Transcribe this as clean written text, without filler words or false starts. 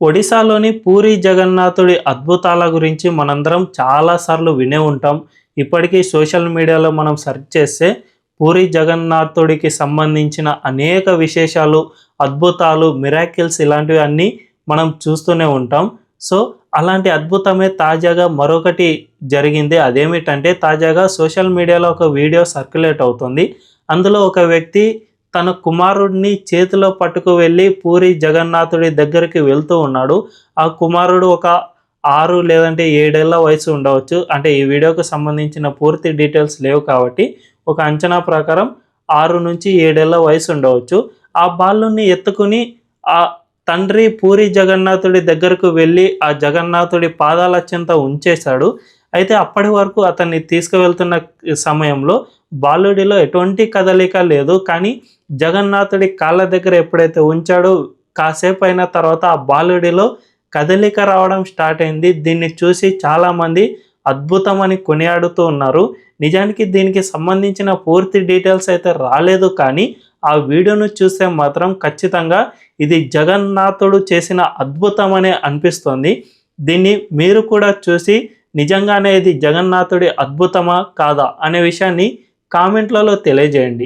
ఒడిశాలోని పూరి జగన్నాథుడి అద్భుతాల గురించి మనందరం చాలా సార్లు వినే ఉంటాం. ఇప్పటికీ సోషల్ మీడియాలో మనం సెర్చ్ చేస్తే పూరి జగన్నాథుడికి సంబంధించిన అనేక విశేషాలు, అద్భుతాలు, మిరాకిల్స్ ఇలాంటివి అన్నీ మనం చూస్తూనే ఉంటాం. సో, అలాంటి అద్భుతమే తాజాగా మరొకటి జరిగింది. అదేమిటంటే తాజాగా సోషల్ మీడియాలో ఒక వీడియో సర్క్యులేట్ అవుతుంది. అందులో ఒక వ్యక్తి తన కుమారుడిని చేతిలో పట్టుకు వెళ్ళి పూరి జగన్నాథుడి దగ్గరికి వెళ్తూ ఉన్నాడు. ఆ కుమారుడు ఒక 6 లేదంటే 7 ఏళ్ల వయసు ఉండవచ్చు. అంటే ఈ వీడియోకి సంబంధించిన పూర్తి డీటెయిల్స్ లేవు కాబట్టి ఒక అంచనా ప్రకారం 6-7 ఏళ్ల వయసు ఉండవచ్చు. ఆ బాలుని ఎత్తుకుని ఆ తండ్రి పూరి జగన్నాథుడి దగ్గరకు వెళ్ళి ఆ జగన్నాథుడి పాదాల చెంత ఉంచేశాడు. అయితే అప్పటి వరకు అతన్ని తీసుకువెళ్తున్న సమయంలో బాలుడిలో ఎటువంటి కదలిక లేదు. కానీ జగన్నాథుడి కాళ్ళ దగ్గర ఎప్పుడైతే ఉంచాడో కాసేపు అయిన తర్వాత ఆ బాలుడిలో కదలిక రావడం స్టార్ట్ అయింది. దీన్ని చూసి చాలామంది అద్భుతమని కొనియాడుతూ ఉన్నారు. నిజానికి దీనికి సంబంధించిన పూర్తి డీటెయిల్స్ అయితే రాలేదు. కానీ ఆ వీడియోను చూస్తే మాత్రం ఖచ్చితంగా ఇది జగన్నాథుడు చేసిన అద్భుతమనే అనిపిస్తుంది. దీన్ని మీరు కూడా చూసి నిజంగానే ఇది జగన్నాథుడి అద్భుతమా కాదా అనే విషయాన్ని కామెంట్లలో తెలియజేయండి.